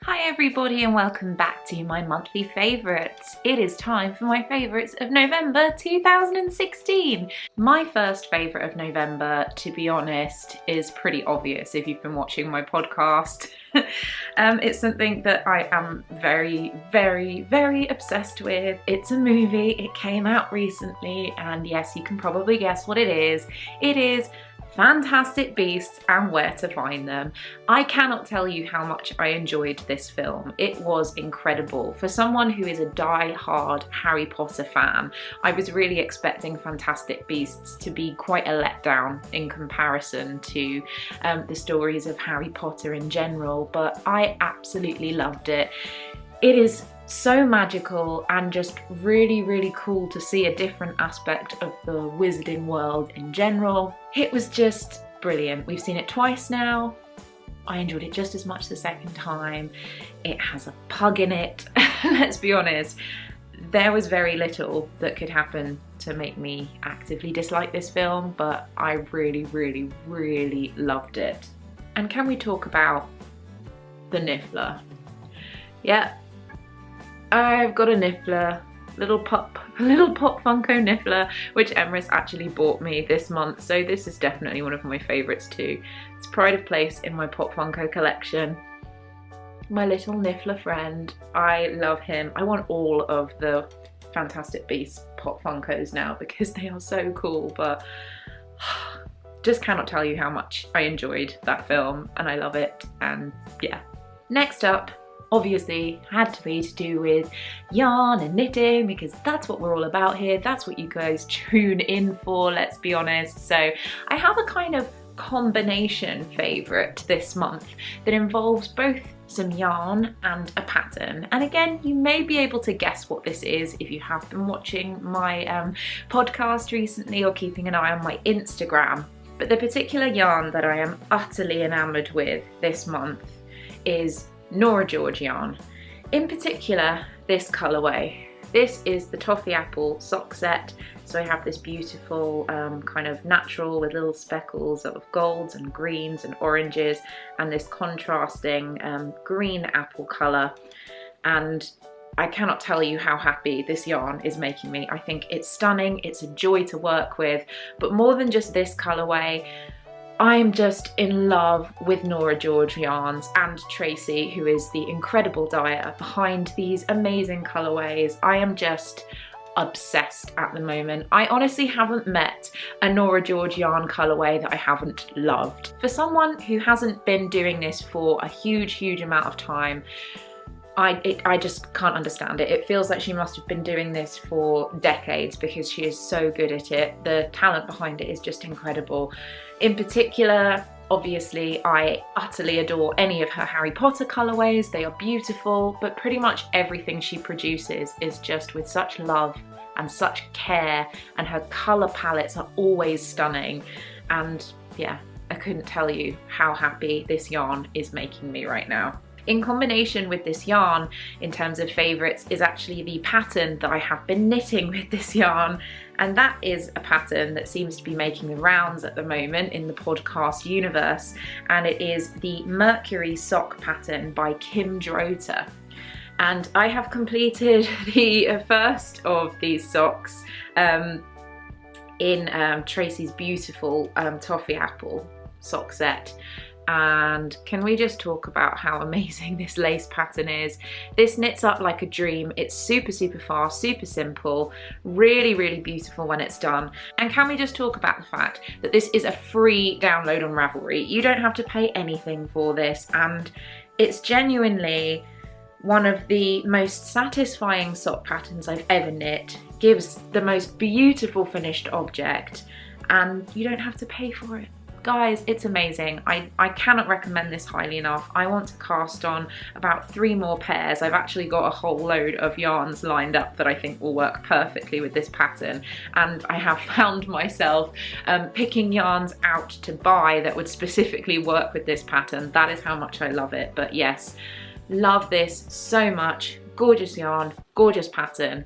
Hi everybody and welcome back to my monthly favourites. It is time for my favourites of November 2016. My first favourite of November, to be honest, is pretty obvious if you've been watching my podcast. It's something that I am very, very, very obsessed with. It's a movie, it came out recently, and yes, you can probably guess what it is. It is Fantastic Beasts and Where to Find Them. I cannot tell you how much I enjoyed this film. It was incredible. For someone who is a die-hard Harry Potter fan, I was really expecting Fantastic Beasts to be quite a letdown in comparison to the stories of Harry Potter in general, but I absolutely loved it. It is so magical and just really, really cool to see a different aspect of the wizarding world in general. It was just brilliant. We've seen it twice now. I enjoyed it just as much the second time. It has a pug in it. Let's be honest, there was very little that could happen to make me actively dislike this film, but I really, really, really loved it. And can we talk about the Niffler? Yeah, I've got a Niffler, little pop Funko Niffler, which Emrys actually bought me this month, so this is definitely one of my favourites too. It's pride of place in my Pop Funko collection. My little Niffler friend, I love him. I want all of the Fantastic Beasts Pop Funkos now because they are so cool, but just cannot tell you how much I enjoyed that film and I love it, and yeah. Next up, obviously had to be to do with yarn and knitting because that's what we're all about here. That's what you guys tune in for, let's be honest. So I have a kind of combination favourite this month that involves both some yarn and a pattern. And again, you may be able to guess what this is if you have been watching my podcast recently or keeping an eye on my Instagram. But the particular yarn that I am utterly enamoured with this month is Norah yarn. In particular, this colourway. This is the Toffee Apple sock set. So I have this beautiful kind of natural with little speckles of golds and greens and oranges and this contrasting green apple colour. And I cannot tell you how happy this yarn is making me. I think it's stunning, it's a joy to work with, but more than just this colourway, I'm just in love with Norah yarns and Tracy, who is the incredible dyer behind these amazing colourways. I am just obsessed at the moment. I honestly haven't met a Norah yarn colourway that I haven't loved. For someone who hasn't been doing this for a huge amount of time, I just can't understand it. It feels like she must have been doing this for decades because she is so good at it. The talent behind it is just incredible. In particular, obviously, I utterly adore any of her Harry Potter colourways. They are beautiful, but pretty much everything she produces is just with such love and such care, and her colour palettes are always stunning. And yeah, I couldn't tell you how happy this yarn is making me right now. In combination with this yarn, in terms of favourites, is actually the pattern that I have been knitting with this yarn. And that is a pattern that seems to be making the rounds at the moment in the podcast universe. And it is the Mercury sock pattern by Kim Drota. And I have completed the first of these socks in Tracy's beautiful Toffee Apple sock set. And can we just talk about how amazing this lace pattern is? This knits up like a dream. It's super fast, super simple, really beautiful when it's done. And can we just talk about the fact that this is a free download on Ravelry? You don't have to pay anything for this, and it's genuinely one of the most satisfying sock patterns I've ever knit. Gives the most beautiful finished object, and you don't have to pay for it. Guys, it's amazing. I cannot recommend this highly enough. I want to cast on about 3 more pairs. I've actually got a whole load of yarns lined up that I think will work perfectly with this pattern, and I have found myself picking yarns out to buy that would specifically work with this pattern. That is how much I love it. But yes, love this so much. Gorgeous yarn, gorgeous pattern.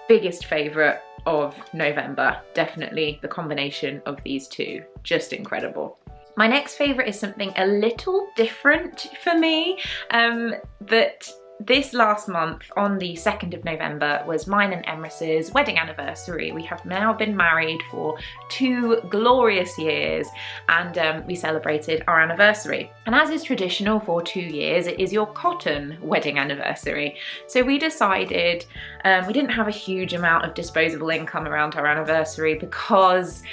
Biggest favourite of November. Definitely the combination of these two. Just incredible. My next favourite is something a little different for me, but this last month, on the 2nd of November, was mine and Emrys's wedding anniversary. We have now been married for 2 glorious years, and we celebrated our anniversary. And as is traditional for 2 years, it is your cotton wedding anniversary. So we decided, we didn't have a huge amount of disposable income around our anniversary because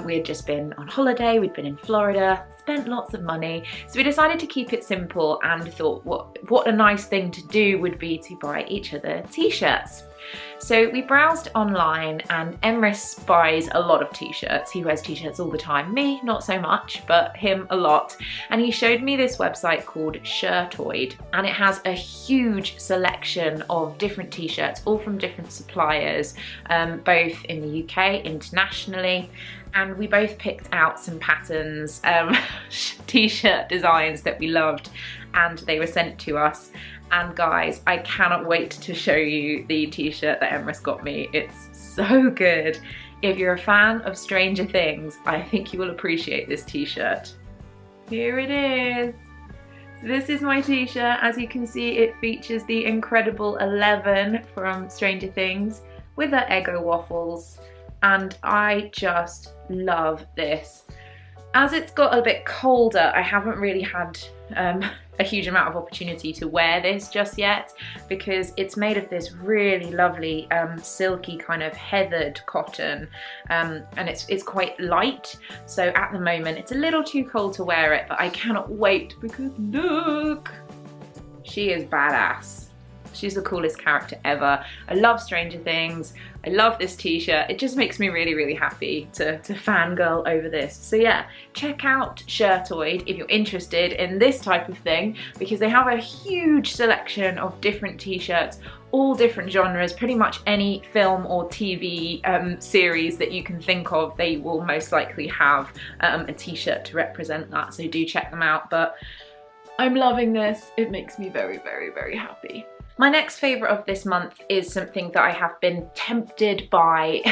we had just been on holiday, we'd been in Florida, spent lots of money, so we decided to keep it simple and thought what a nice thing to do would be to buy each other t-shirts. So we browsed online, and Emrys buys a lot of t-shirts. He wears t-shirts all the time. Me, not so much, but him a lot. And he showed me this website called Shirtoid, and it has a huge selection of different t-shirts, all from different suppliers, both in the UK, internationally. And we both picked out some patterns, t-shirt designs that we loved, and they were sent to us. And guys, I cannot wait to show you the t-shirt that Emrys got me. It's so good. If you're a fan of Stranger Things, I think you will appreciate this t-shirt. Here it is. So this is my t-shirt. As you can see, it features the incredible 11 from Stranger Things with her Eggo waffles. And I just love this. As it's got a bit colder, I haven't really had a huge amount of opportunity to wear this just yet, because it's made of this really lovely silky kind of heathered cotton, and it's quite light, so at the moment it's a little too cold to wear it, but I cannot wait because look, she is badass. She's the coolest character ever. I love Stranger Things. I love this t-shirt. It just makes me really, really happy to fangirl over this. So yeah, check out Shirtoid if you're interested in this type of thing, because they have a huge selection of different t-shirts, all different genres. Pretty much any film or TV series that you can think of, they will most likely have a t-shirt to represent that. So do check them out. But I'm loving this. It makes me very, very, very happy. My next favourite of this month is something that I have been tempted by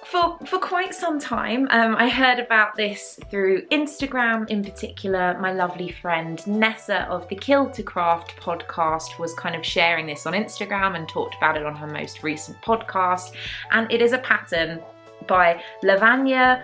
for quite some time. I heard about this through Instagram in particular. My lovely friend Nessa of the Kill to Craft podcast was kind of sharing this on Instagram and talked about it on her most recent podcast. And it is a pattern by Lavanya,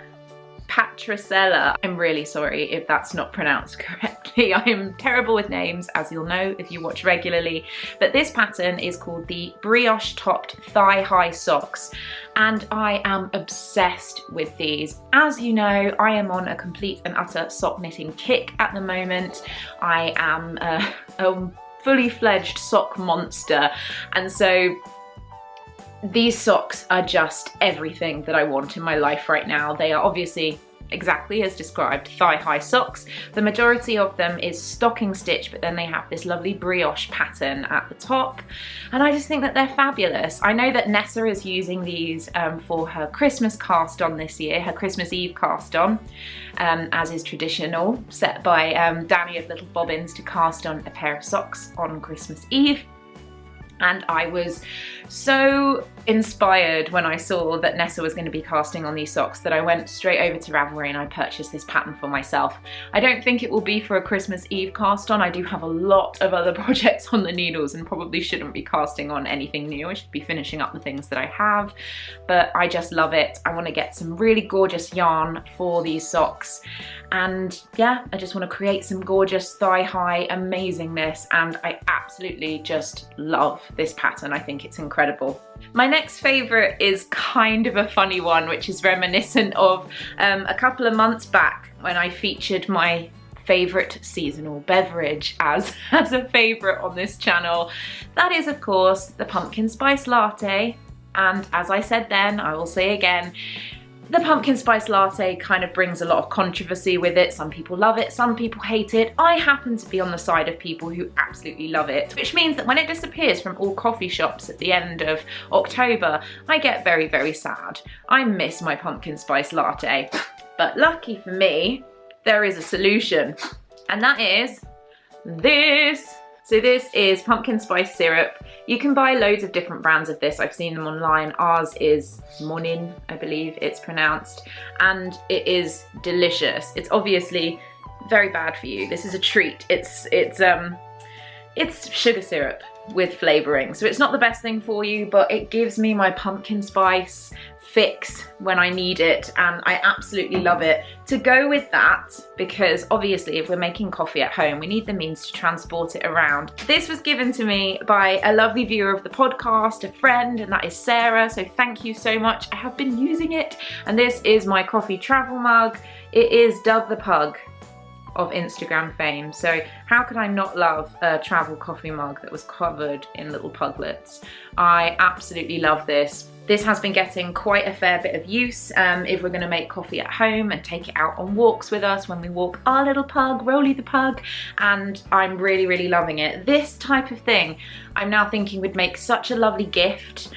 Patricella. I'm really sorry if that's not pronounced correctly. I am terrible with names, as you'll know if you watch regularly. But this pattern is called the Brioche topped thigh-high socks, and I am obsessed with these. As you know, I am on a complete and utter sock knitting kick at the moment. I am a fully fledged sock monster, and so these socks are just everything that I want in my life right now. They are obviously exactly as described, thigh-high socks. The majority of them is stocking stitch, but then they have this lovely brioche pattern at the top, and I just think that they're fabulous. I know that Nessa is using these for her Christmas cast on this year, her Christmas Eve cast on, as is traditional, set by Danny of Little Bobbins to cast on a pair of socks on Christmas Eve. And I was so inspired when I saw that Nessa was going to be casting on these socks that I went straight over to Ravelry and I purchased this pattern for myself. I don't think it will be for a Christmas Eve cast on. I do have a lot of other projects on the needles and probably shouldn't be casting on anything new. I should be finishing up the things that I have, but I just love it. I want to get some really gorgeous yarn for these socks, and yeah, I just want to create some gorgeous thigh-high amazingness, and I absolutely just love this pattern. I think it's incredible. My next favourite is kind of a funny one, which is reminiscent of a couple of months back when I featured my favourite seasonal beverage as a favourite on this channel. That is, of course, the pumpkin spice latte. And as I said then, I will say again, the pumpkin spice latte kind of brings a lot of controversy with it. Some people love it, some people hate it. I happen to be on the side of people who absolutely love it, which means that when it disappears from all coffee shops at the end of October, I get very, very sad. I miss my pumpkin spice latte. But lucky for me, there is a solution, and that is this. So this is pumpkin spice syrup. You can buy loads of different brands of this. I've seen them online. Ours is Monin, I believe it's pronounced, and it is delicious. It's obviously very bad for you. This is a treat. It's sugar syrup with flavouring, so it's not the best thing for you, but it gives me my pumpkin spice fix when I need it, and I absolutely love it. To go with that, because obviously if we're making coffee at home, we need the means to transport it around. This was given to me by a lovely viewer of the podcast, a friend, and that is Sarah, so thank you so much. I have been using it, and this is my coffee travel mug. It is Doug the Pug of Instagram fame, so how could I not love a travel coffee mug that was covered in little puglets? I absolutely love this. This has been getting quite a fair bit of use if we're going to make coffee at home and take it out on walks with us when we walk our little pug, Rolly the pug, and I'm really, really loving it. This type of thing I'm now thinking would make such a lovely gift.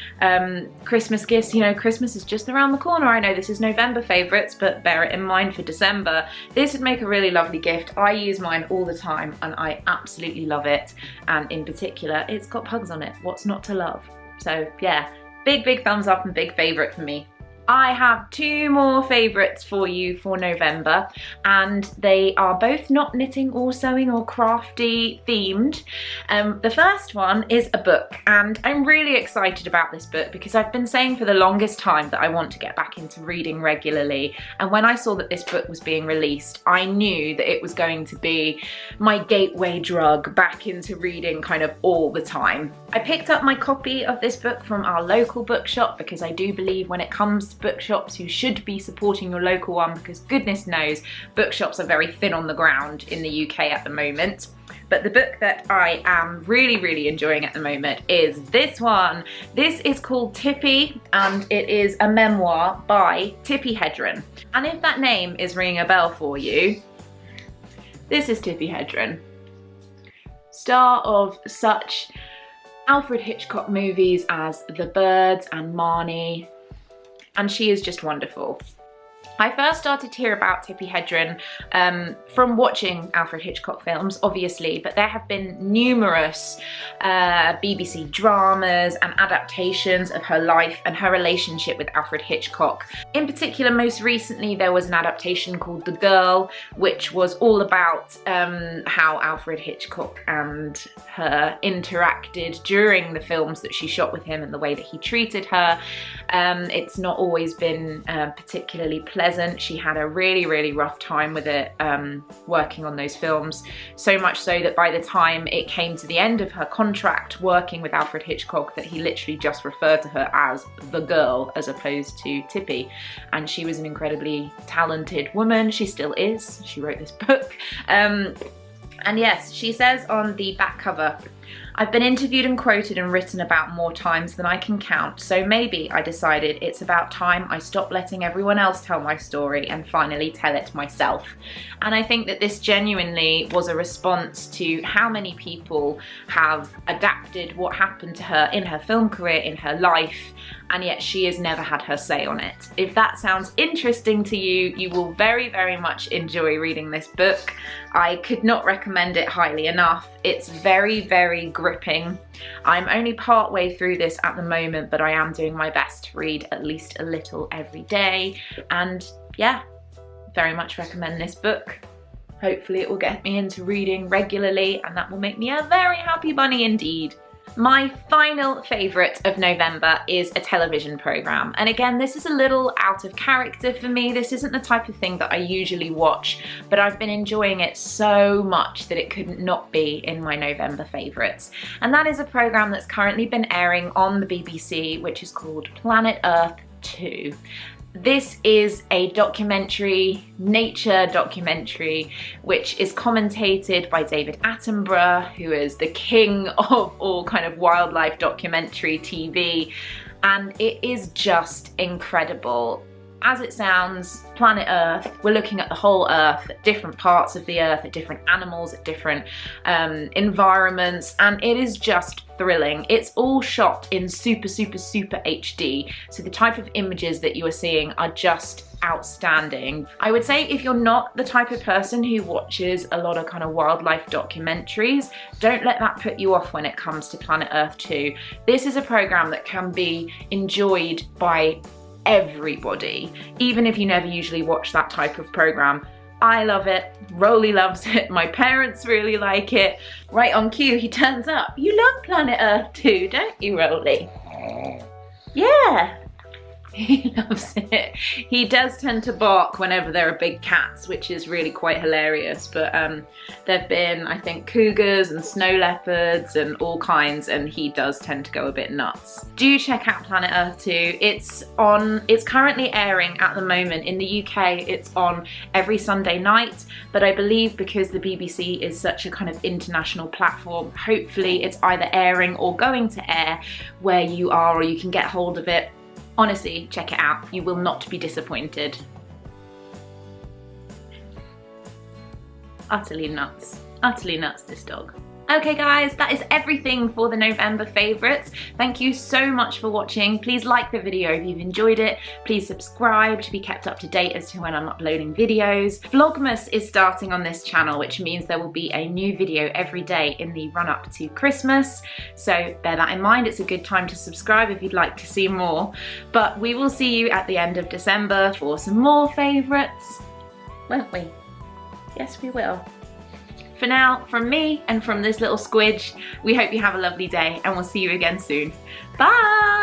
Christmas gifts, you know, Christmas is just around the corner. I know this is November favourites, but bear it in mind for December. This would make a really lovely gift. I use mine all the time and I absolutely love it, and in particular it's got pugs on it. What's not to love? So yeah, big thumbs up and big favourite for me. I have two more favourites for you for November, and they are both not knitting or sewing or crafty themed. The first one is a book, and I'm really excited about this book because I've been saying for the longest time that I want to get back into reading regularly, and when I saw that this book was being released, I knew that it was going to be my gateway drug back into reading kind of all the time. I picked up my copy of this book from our local bookshop because I do believe when it comes to bookshops you should be supporting your local one, because goodness knows bookshops are very thin on the ground in the UK at the moment. But the book that I am really enjoying at the moment is this one. This is called Tippi, and it is a memoir by Tippi Hedren. And if that name is ringing a bell for you, this is Tippi Hedren, star of such Alfred Hitchcock movies as The Birds and Marnie, and she is just wonderful. I first started to hear about Tippi Hedren from watching Alfred Hitchcock films, obviously, but there have been numerous BBC dramas and adaptations of her life and her relationship with Alfred Hitchcock. In particular, most recently, there was an adaptation called The Girl, which was all about how Alfred Hitchcock and her interacted during the films that she shot with him and the way that he treated her. It's not always been particularly pleasant. She had a really rough time with it, working on those films, so much so that by the time it came to the end of her contract working with Alfred Hitchcock, that he literally just referred to her as the girl as opposed to Tippi. And she was an incredibly talented woman. She still is. She wrote this book. And yes, she says on the back cover, "I've been interviewed and quoted and written about more times than I can count, so maybe I decided it's about time I stopped letting everyone else tell my story and finally tell it myself." And I think that this genuinely was a response to how many people have adapted what happened to her in her film career, in her life, and yet she has never had her say on it. If that sounds interesting to you, you will very much enjoy reading this book. I could not recommend it highly enough. It's very gripping. I'm only part way through this at the moment, but I am doing my best to read at least a little every day. And yeah, very much recommend this book. Hopefully it will get me into reading regularly, and that will make me a very happy bunny indeed. My final favourite of November is a television programme, and again this is a little out of character for me. This isn't the type of thing that I usually watch, but I've been enjoying it so much that it couldn't not be in my November favourites, and that is a programme that's currently been airing on the BBC, which is called Planet Earth 2. This is a documentary, nature documentary, which is commentated by David Attenborough, who is the king of all kind of wildlife documentary TV, and it is just incredible. As it sounds, planet Earth, we're looking at the whole Earth, at different parts of the Earth, at different animals, at different environments, and it is just thrilling. It's all shot in super HD, so the type of images that you are seeing are just outstanding. I would say if you're not the type of person who watches a lot of kind of wildlife documentaries, don't let that put you off when it comes to Planet Earth 2. This is a program that can be enjoyed by everybody, even if you never usually watch that type of program. I love it, Rolly loves it, my parents really like it. Right on cue, he turns up. You love Planet Earth too, don't you, Rolly? Yeah. He loves it. He does tend to bark whenever there are big cats, which is really quite hilarious, but there've been, I think, cougars and snow leopards and all kinds, and he does tend to go a bit nuts. Do check out Planet Earth 2. It's currently airing at the moment. In the UK, it's on every Sunday night, but I believe because the BBC is such a kind of international platform, hopefully it's either airing or going to air where you are, or you can get hold of it. Honestly, check it out. You will not be disappointed. Utterly nuts. Utterly nuts, this dog. Okay guys, that is everything for the November favourites. Thank you so much for watching. Please like the video if you've enjoyed it. Please subscribe to be kept up to date as to when I'm uploading videos. Vlogmas is starting on this channel, which means there will be a new video every day in the run up to Christmas. So bear that in mind. It's a good time to subscribe if you'd like to see more. But we will see you at the end of December for some more favourites, won't we? Yes, we will. For now, from me and from this little squidge, we hope you have a lovely day and we'll see you again soon. Bye!